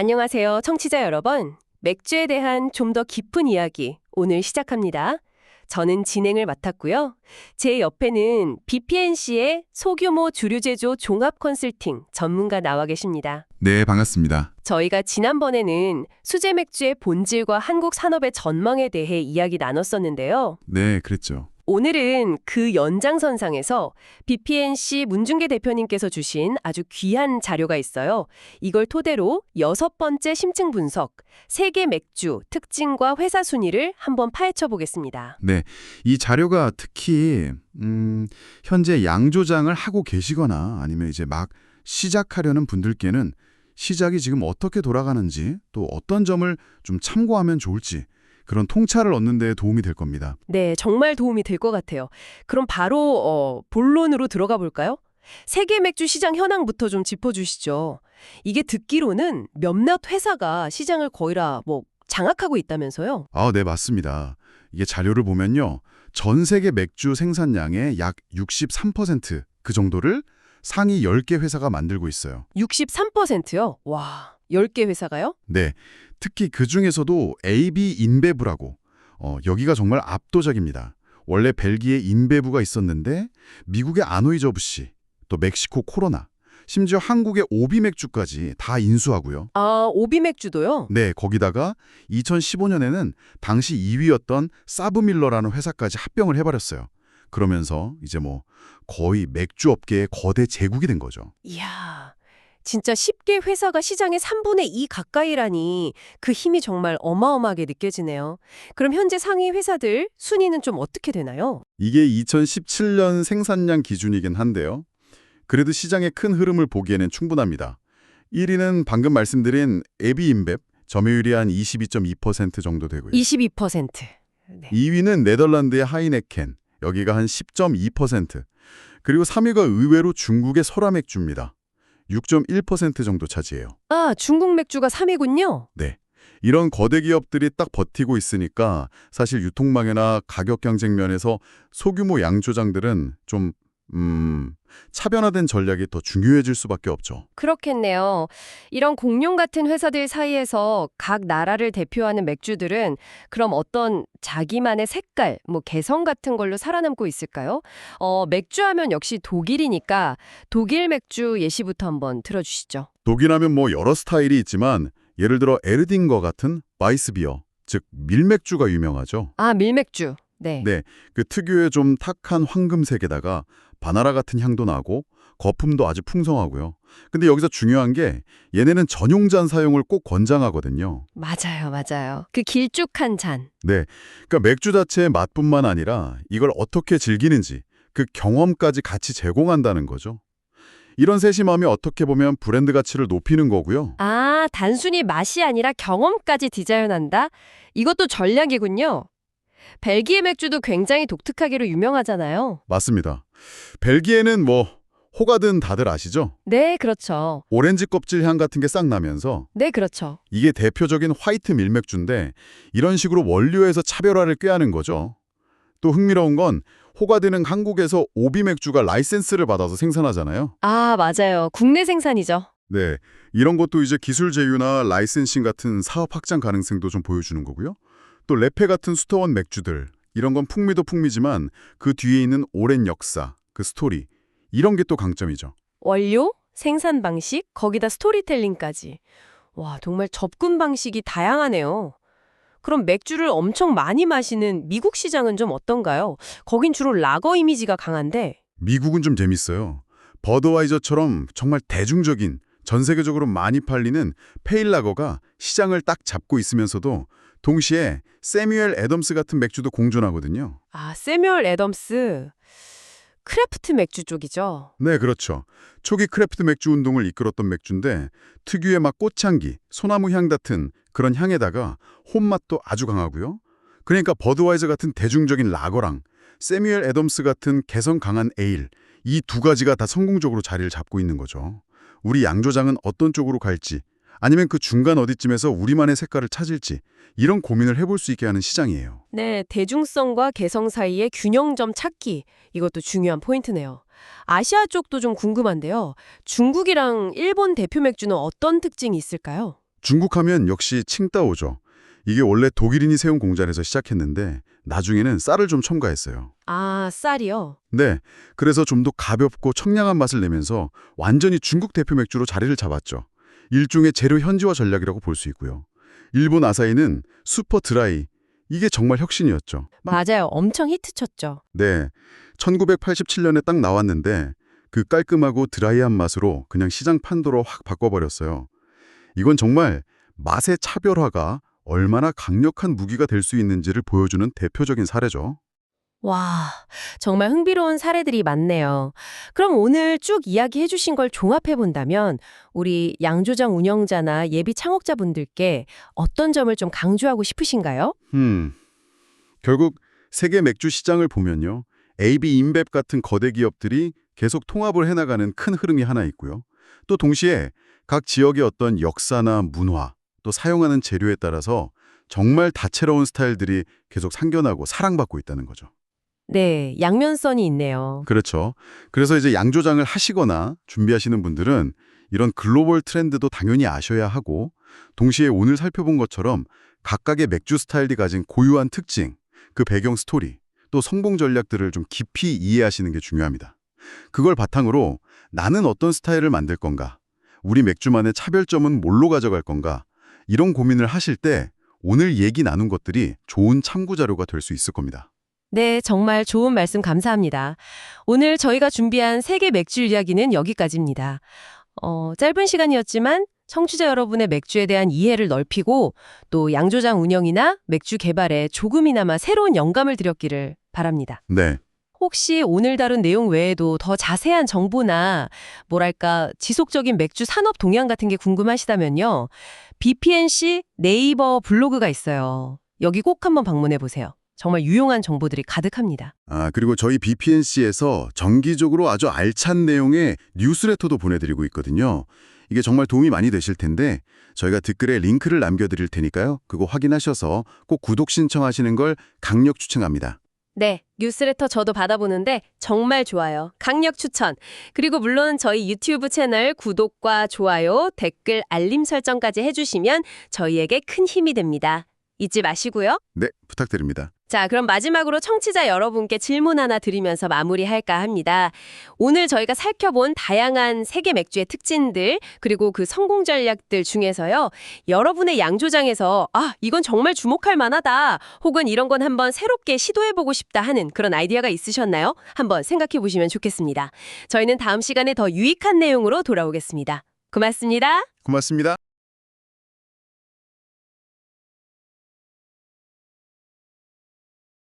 안녕하세요, 청취자 여러분. 맥주에 대한 좀 더 깊은 이야기 오늘 시작합니다. 저는 진행을 맡았고요. 제 옆에는 BPNC의 소규모 주류 제조 종합 컨설팅 전문가 나와 계십니다. 네, 반갑습니다. 저희가 지난번에는 수제 맥주의 본질과 한국 산업의 전망에 대해 이야기 나눴었는데요. 네, 그랬죠. 오늘은 그 연장선상에서 BPNC 문중계 대표님께서 주신 아주 귀한 자료가 있어요. 이걸 토대로 6번째 심층 분석, 세계 맥주 특징과 회사 순위를 한번 파헤쳐 보겠습니다. 네, 이 자료가 특히 현재 양조장을 하고 계시거나 아니면 이제 막 시작하려는 분들께는 시작이 지금 어떻게 돌아가는지 또 어떤 점을 좀 참고하면 좋을지 그런 통찰을 얻는 데 도움이 될 겁니다. 네, 정말 도움이 될 것 같아요. 그럼 바로 본론으로 들어가 볼까요? 세계 맥주 시장 현황부터 좀 짚어주시죠. 이게 듣기로는 몇몇 회사가 시장을 거의 다 장악하고 있다면서요? 아, 네, 맞습니다. 이게 자료를 보면요. 전 세계 맥주 생산량의 약 63% 그 정도를 상위 10개 회사가 만들고 있어요. 63%요? 와, 10개 회사가요? 네, 특히 그중에서도 AB 인베브라고 여기가 정말 압도적입니다. 원래 벨기에 인베브가 있었는데 미국의 아노이저브시, 또 멕시코 코로나, 심지어 한국의 오비맥주까지 다 인수하고요. 아, 오비맥주도요? 네, 거기다가 2015년에는 당시 2위였던 사브밀러라는 회사까지 합병을 해버렸어요. 그러면서 이제 거의 맥주 업계의 거대 제국이 된 거죠. 이야, 진짜 10개 회사가 시장의 3분의 2 가까이라니 그 힘이 정말 어마어마하게 느껴지네요. 그럼 현재 상위 회사들 순위는 좀 어떻게 되나요? 이게 2017년 생산량 기준이긴 한데요. 그래도 시장의 큰 흐름을 보기에는 충분합니다. 1위는 방금 말씀드린 에비인베브, 점유율이 한 22.2% 정도 되고요. 22%. 네. 2위는 네덜란드의 하이네켄, 여기가 한 10.2%. 그리고 3위가 의외로 중국의 설화맥주입니다. 6.1% 정도 차지해요. 아, 중국 맥주가 3위군요. 네. 이런 거대 기업들이 딱 버티고 있으니까 사실 유통망이나 가격 경쟁 면에서 소규모 양조장들은 좀 차별화된 전략이 더 중요해질 수밖에 없죠. 그렇겠네요. 이런 공룡 같은 회사들 사이에서 각 나라를 대표하는 맥주들은 그럼 어떤 자기만의 색깔, 개성 같은 걸로 살아남고 있을까요? 맥주하면 역시 독일이니까 독일 맥주 예시부터 한번 들어주시죠. 독일하면 여러 스타일이 있지만 예를 들어 에르딩거 같은 바이스비어, 즉 밀맥주가 유명하죠. 아, 밀맥주. 네. 네, 그 특유의 좀 탁한 황금색에다가 바나나 같은 향도 나고 거품도 아주 풍성하고요. 근데 여기서 중요한 게 얘네는 전용잔 사용을 꼭 권장하거든요. 맞아요, 맞아요. 그 길쭉한 잔. 네, 그러니까 맥주 자체의 맛뿐만 아니라 이걸 어떻게 즐기는지 그 경험까지 같이 제공한다는 거죠. 이런 세심함이 어떻게 보면 브랜드 가치를 높이는 거고요. 아, 단순히 맛이 아니라 경험까지 디자인한다? 이것도 전략이군요. 벨기에 맥주도 굉장히 독특하기로 유명하잖아요. 맞습니다. 벨기에는 호가든 다들 아시죠? 네, 그렇죠. 오렌지 껍질 향 같은 게 싹 나면서 네, 그렇죠. 이게 대표적인 화이트 밀맥주인데 이런 식으로 원료에서 차별화를 꾀하는 거죠. 또 흥미로운 건 호가든은 한국에서 오비맥주가 라이센스를 받아서 생산하잖아요. 아, 맞아요. 국내 생산이죠. 네, 이런 것도 이제 기술 제휴나 라이센싱 같은 사업 확장 가능성도 좀 보여주는 거고요. 또 레페 같은 수터원 맥주들, 이런 건 풍미도 풍미지만 그 뒤에 있는 오랜 역사, 그 스토리, 이런 게 또 강점이죠. 원료, 생산 방식, 거기다 스토리텔링까지. 와, 정말 접근 방식이 다양하네요. 그럼 맥주를 엄청 많이 마시는 미국 시장은 좀 어떤가요? 거긴 주로 라거 이미지가 강한데. 미국은 좀 재밌어요. 버드와이저처럼 정말 대중적인, 전 세계적으로 많이 팔리는 페일라거가 시장을 딱 잡고 있으면서도 동시에 세뮤엘 애덤스 같은 맥주도 공존하거든요. 아, 세뮤얼 애덤스. 크래프트 맥주 쪽이죠. 네, 그렇죠. 초기 크래프트 맥주 운동을 이끌었던 맥주인데 특유의 꽃향기, 소나무 향 같은 그런 향에다가 홈맛도 아주 강하고요. 그러니까 버드와이저 같은 대중적인 라거랑 세뮤엘 애덤스 같은 개성 강한 에일, 이 두 가지가 다 성공적으로 자리를 잡고 있는 거죠. 우리 양조장은 어떤 쪽으로 갈지, 아니면 그 중간 어디쯤에서 우리만의 색깔을 찾을지 이런 고민을 해볼 수 있게 하는 시장이에요. 네, 대중성과 개성 사이의 균형점 찾기. 이것도 중요한 포인트네요. 아시아 쪽도 좀 궁금한데요. 중국이랑 일본 대표 맥주는 어떤 특징이 있을까요? 중국 하면 역시 칭따오죠. 이게 원래 독일인이 세운 공장에서 시작했는데 나중에는 쌀을 좀 첨가했어요. 아, 쌀이요? 네, 그래서 좀 더 가볍고 청량한 맛을 내면서 완전히 중국 대표 맥주로 자리를 잡았죠. 일종의 재료 현지화 전략이라고 볼 수 있고요. 일본 아사히는 슈퍼 드라이, 이게 정말 혁신이었죠. 맞아요. 엄청 히트쳤죠. 네, 1987년에 딱 나왔는데 그 깔끔하고 드라이한 맛으로 그냥 시장 판도로 확 바꿔버렸어요. 이건 정말 맛의 차별화가 얼마나 강력한 무기가 될 수 있는지를 보여주는 대표적인 사례죠. 와, 정말 흥미로운 사례들이 많네요. 그럼 오늘 쭉 이야기해 주신 걸 종합해 본다면 우리 양조장 운영자나 예비 창업자분들께 어떤 점을 좀 강조하고 싶으신가요? 결국 세계 맥주 시장을 보면요. AB 인뱄 같은 거대 기업들이 계속 통합을 해나가는 큰 흐름이 하나 있고요. 또 동시에 각 지역의 어떤 역사나 문화, 또 사용하는 재료에 따라서 정말 다채로운 스타일들이 계속 생겨나고 사랑받고 있다는 거죠. 네, 양면성이 있네요. 그렇죠. 그래서 이제 양조장을 하시거나 준비하시는 분들은 이런 글로벌 트렌드도 당연히 아셔야 하고 동시에 오늘 살펴본 것처럼 각각의 맥주 스타일이 가진 고유한 특징, 그 배경 스토리, 또 성공 전략들을 좀 깊이 이해하시는 게 중요합니다. 그걸 바탕으로 나는 어떤 스타일을 만들 건가? 우리 맥주만의 차별점은 뭘로 가져갈 건가? 이런 고민을 하실 때 오늘 얘기 나눈 것들이 좋은 참고 자료가 될 수 있을 겁니다. 네, 정말 좋은 말씀 감사합니다. 오늘 저희가 준비한 세계 맥주 이야기는 여기까지입니다. 짧은 시간이었지만 청취자 여러분의 맥주에 대한 이해를 넓히고 또 양조장 운영이나 맥주 개발에 조금이나마 새로운 영감을 드렸기를 바랍니다. 네. 혹시 오늘 다룬 내용 외에도 더 자세한 정보나 뭐랄까 지속적인 맥주 산업 동향 같은 게 궁금하시다면요. BPNC 네이버 블로그가 있어요. 여기 꼭 한번 방문해 보세요. 정말 유용한 정보들이 가득합니다. 그리고 저희 BPNC에서 정기적으로 아주 알찬 내용의 뉴스레터도 보내드리고 있거든요. 이게 정말 도움이 많이 되실 텐데 저희가 댓글에 링크를 남겨드릴 테니까요. 그거 확인하셔서 꼭 구독 신청하시는 걸 강력 추천합니다. 네, 뉴스레터 저도 받아보는데 정말 좋아요. 강력 추천. 그리고 물론 저희 유튜브 채널 구독과 좋아요, 댓글, 알림 설정까지 해주시면 저희에게 큰 힘이 됩니다. 잊지 마시고요. 네, 부탁드립니다. 자, 그럼 마지막으로 청취자 여러분께 질문 하나 드리면서 마무리할까 합니다. 오늘 저희가 살펴본 다양한 세계 맥주의 특징들 그리고 그 성공 전략들 중에서요. 여러분의 양조장에서 이건 정말 주목할 만하다. 혹은 이런 건 한번 새롭게 시도해보고 싶다 하는 그런 아이디어가 있으셨나요? 한번 생각해 보시면 좋겠습니다. 저희는 다음 시간에 더 유익한 내용으로 돌아오겠습니다. 고맙습니다. 고맙습니다.